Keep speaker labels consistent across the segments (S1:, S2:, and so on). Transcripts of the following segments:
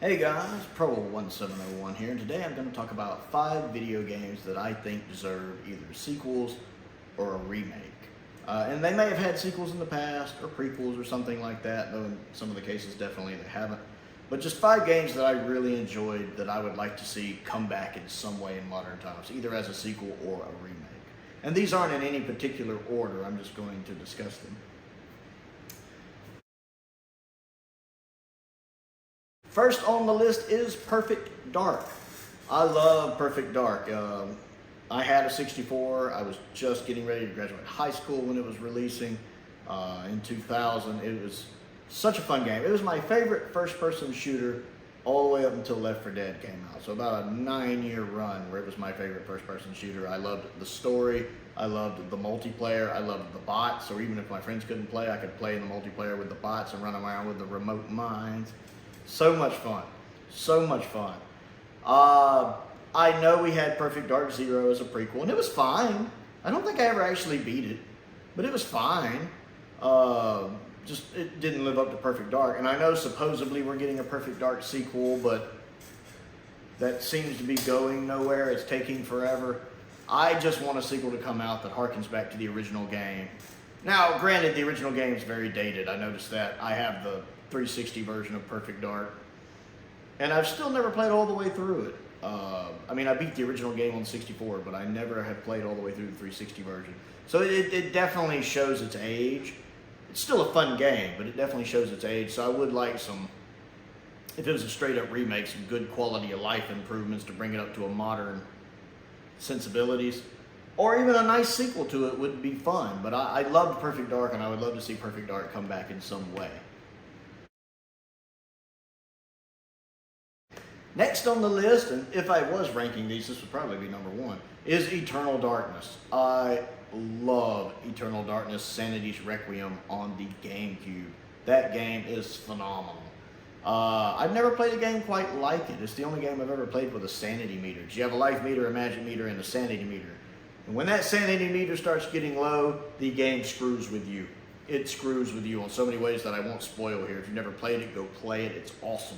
S1: Hey guys, Pro1701 here, and today I'm going to talk about 5 video games that I think deserve either sequels or a remake. And they may have had sequels in the past, or prequels or something like that, though in some of the cases definitely they haven't. But just 5 games that I really enjoyed that I would like to see come back in some way in modern times, either as a sequel or a remake. And these aren't in any particular order, I'm just going to discuss them. First on the list is Perfect Dark. I love Perfect Dark. I had a 64. I was just getting ready to graduate high school when it was releasing in 2000. It was such a fun game. It was my favorite first-person shooter all the way up until Left 4 Dead came out. So about a 9-year run where it was my favorite first-person shooter. I loved the story. I loved the multiplayer. I loved the bots. So even if my friends couldn't play, I could play in the multiplayer with the bots and run around with the remote mines. So much fun. So much fun. I know we had Perfect Dark Zero as a prequel, and it was fine. I don't think I ever actually beat it, but it was fine. Just it didn't live up to Perfect Dark. And I know supposedly we're getting a Perfect Dark sequel, but that seems to be going nowhere. It's taking forever. I just want a sequel to come out that harkens back to the original game. Now, granted, the original game is very dated. I noticed that. I have the 360 version of Perfect Dark, and I've still never played all the way through it. I mean, I beat the original game on 64, but I never have played all the way through the 360 version. So it definitely shows its age. It's still a fun game, but it definitely shows its age. So I would like some, if it was a straight up remake, some good quality of life improvements to bring it up to a modern sensibilities. Or even a nice sequel to it would be fun. But I loved Perfect Dark, and I would love to see Perfect Dark come back in some way. Next on the list, and if I was ranking these, this would probably be number 1, is Eternal Darkness. I love Eternal Darkness, Sanity's Requiem on the GameCube. That game is phenomenal. I've never played a game quite like it. It's the only game I've ever played with a sanity meter. You have a life meter, a magic meter, and a sanity meter. And when that sanity meter starts getting low, the game screws with you. It screws with you on so many ways that I won't spoil here. If you've never played it, go play it. It's awesome.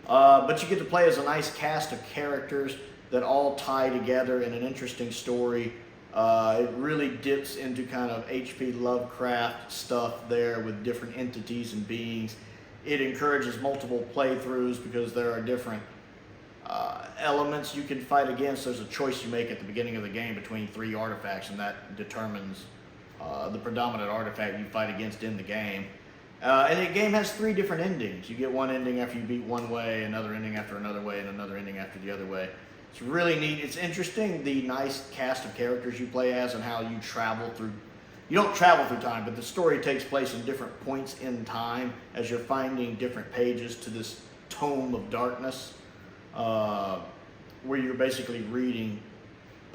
S1: But you get to play as a nice cast of characters that all tie together in an interesting story. It really dips into kind of H.P. Lovecraft stuff there with different entities and beings. It encourages multiple playthroughs because there are different elements you can fight against. There's a choice you make at the beginning of the game between 3 artifacts, and that determines the predominant artifact you fight against in the game. And the game has 3 different endings. You get one ending after you beat one way, another ending after another way, and another ending after the other way. It's really neat. It's interesting, the nice cast of characters you play as and how you travel through. You don't travel through time, but the story takes place in different points in time as you're finding different pages to this tome of darkness, where you're basically reading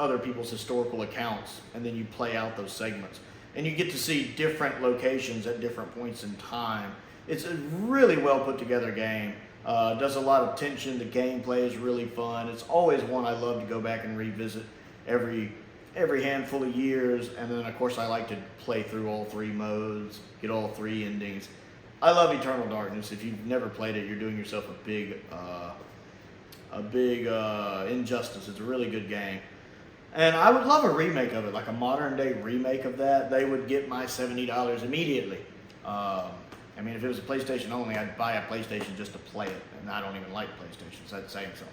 S1: other people's historical accounts, and then you play out those segments. And you get to see different locations at different points in time. It's a really well put together game. Does a lot of tension. The gameplay is really fun. It's always one I love to go back and revisit every handful of years. And then of course I like to play through all 3 modes, get all 3 endings. I love Eternal Darkness. If you've never played it, you're doing yourself a big injustice. It's a really good game. And I would love a remake of it, like a modern day remake of that. They would get my $70 immediately. I mean, if it was a PlayStation only, I'd buy a PlayStation just to play it. And I don't even like PlayStations, that's saying something.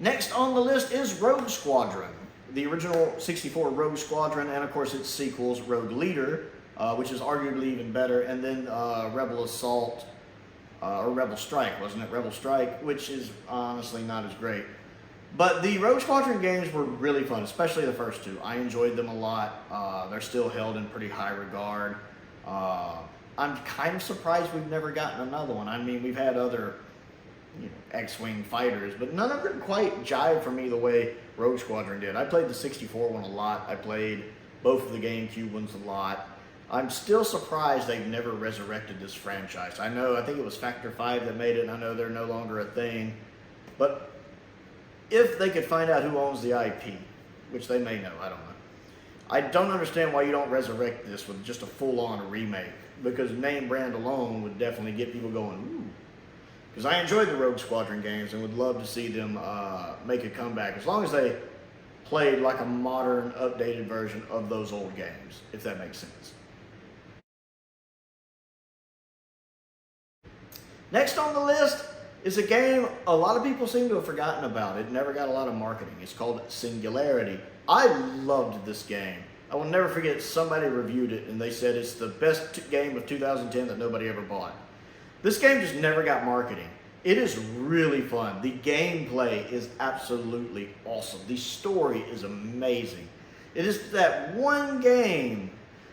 S1: Next on the list is Rogue Squadron. The original 64 Rogue Squadron, and of course its sequels, Rogue Leader, which is arguably even better, and then Rebel Assault, or Rebel Strike, wasn't it? Rebel Strike, which is honestly not as great. But the Rogue Squadron games were really fun, especially the first 2. I enjoyed them a lot. They're still held in pretty high regard. I'm kind of surprised we've never gotten another one. I mean, we've had other X-Wing fighters, but none of them quite jive for me the way Rogue Squadron did. I played the 64 one a lot. I played both of the GameCube ones a lot. I'm still surprised they've never resurrected this franchise. I think it was Factor 5 that made it, and I know they're no longer a thing. But if they could find out who owns the IP, which they may know, I don't know. I don't understand why you don't resurrect this with just a full-on remake. because name brand alone would definitely get people going, ooh. Because I enjoyed the Rogue Squadron games and would love to see them make a comeback, as long as they played like a modern, updated version of those old games, if that makes sense. Next on the list is a game a lot of people seem to have forgotten about. It never got a lot of marketing. It's called Singularity. I loved this game. I will never forget, somebody reviewed it and they said it's the best game of 2010 that nobody ever bought. This game just never got marketing. It is really fun. The gameplay is absolutely awesome. The story is amazing. It is that one game.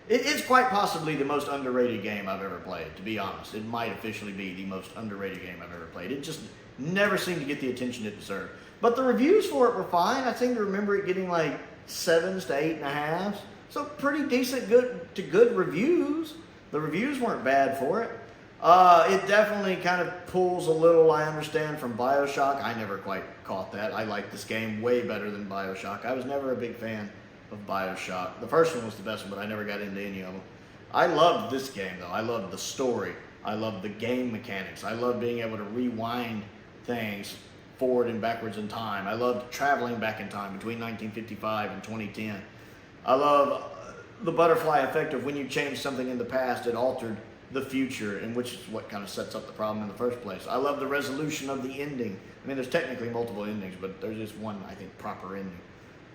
S1: It's quite possibly the most underrated game I've ever played, to be honest. It might officially be the most underrated game I've ever played. It just never seemed to get the attention it deserved. But the reviews for it were fine. I seem to remember it getting like 7s to 8.5s. So pretty decent good reviews. The reviews weren't bad for it. It definitely kind of pulls a little, I understand, from BioShock. I never quite caught that. I like this game way better than BioShock. I was never a big fan of BioShock. The first one was the best one, but I never got into any of them. I loved this game, though. I loved the story. I loved the game mechanics. I loved being able to rewind things forward and backwards in time. I loved traveling back in time between 1955 and 2010. I love the butterfly effect of when you change something in the past, it altered the future, and which is what kind of sets up the problem in the first place. I love the resolution of the ending. I mean, there's technically multiple endings, but there's just one, I think, proper ending.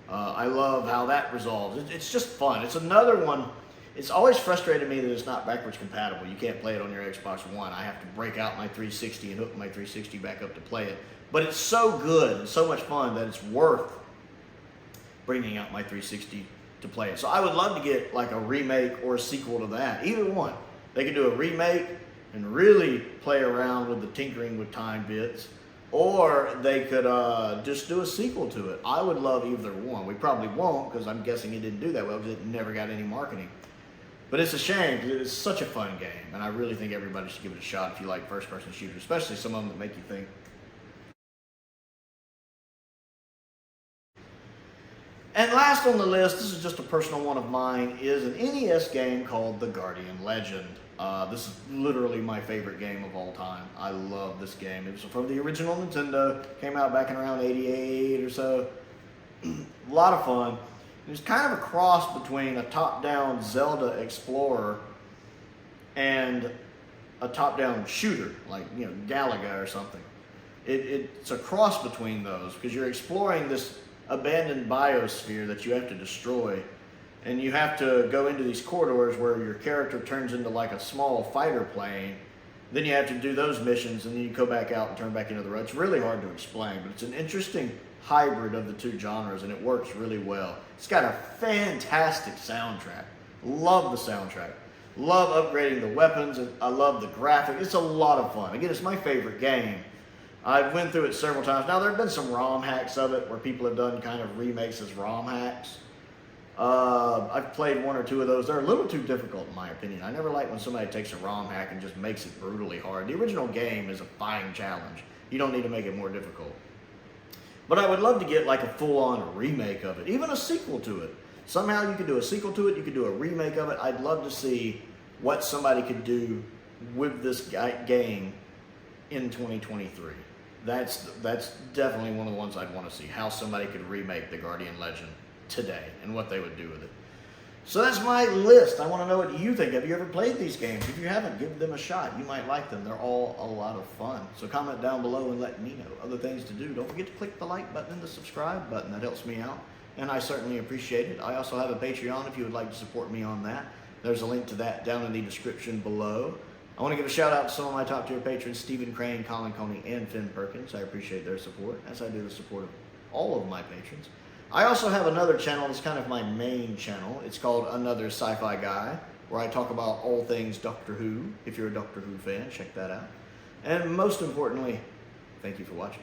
S1: I love how that resolves. It's just fun. It's another one. It's always frustrated me that it's not backwards compatible. You can't play it on your Xbox One. I have to break out my 360 and hook my 360 back up to play it. But it's so good and so much fun that it's worth bringing out my 360 to play it. So I would love to get like a remake or a sequel to that. Either one. They could do a remake and really play around with the tinkering with time bits, or they could just do a sequel to it. I would love either one. We probably won't, because I'm guessing it didn't do that well because it never got any marketing. But it's a shame because it is such a fun game, and I really think everybody should give it a shot if you like first-person shooters, especially some of them that make you think. And last on the list, this is just a personal one of mine, is an NES game called The Guardian Legend. This is literally my favorite game of all time. I love this game. It was from the original Nintendo, came out back in around 88 or so. A lot of fun. It was kind of a cross between a top-down Zelda Explorer and a top-down shooter, like, you know, Galaga or something. It's a cross between those, because you're exploring this abandoned biosphere that you have to destroy, and you have to go into these corridors where your character turns into like a small fighter plane. Then you have to do those missions, and then you go back out and turn back into the road. It's really hard to explain, but it's an interesting hybrid of the two genres, and it works really well. It's got a fantastic soundtrack. Love the soundtrack. Love upgrading the weapons, and I love the graphic. It's a lot of fun. Again, it's my favorite game. I've went through it several times. Now, there have been some ROM hacks of it where people have done kind of remakes as ROM hacks. I've played one or two of those. They're a little too difficult, in my opinion. I never like when somebody takes a ROM hack and just makes it brutally hard. The original game is a fine challenge. You don't need to make it more difficult. But I would love to get like a full-on remake of it, even a sequel to it. Somehow you could do a sequel to it, you could do a remake of it. I'd love to see what somebody could do with this game in 2023. That's definitely one of the ones I'd want to see, how somebody could remake The Guardian Legend today and what they would do with it. So that's my list. I want to know what you think. Have you ever played these games? If you haven't, give them a shot. You might like them. They're all a lot of fun. So comment down below and let me know other things to do. Don't forget to click the like button and the subscribe button. That helps me out, and I certainly appreciate it. I also have a Patreon if you would like to support me on that. There's a link to that down in the description below. I want to give a shout out to some of my top tier patrons, Stephen Crane, Colin Coney, and Finn Perkins. I appreciate their support, as I do the support of all of my patrons. I also have another channel that's kind of my main channel. It's called Another Sci-Fi Guy, where I talk about all things Doctor Who. If you're a Doctor Who fan, check that out. And most importantly, thank you for watching.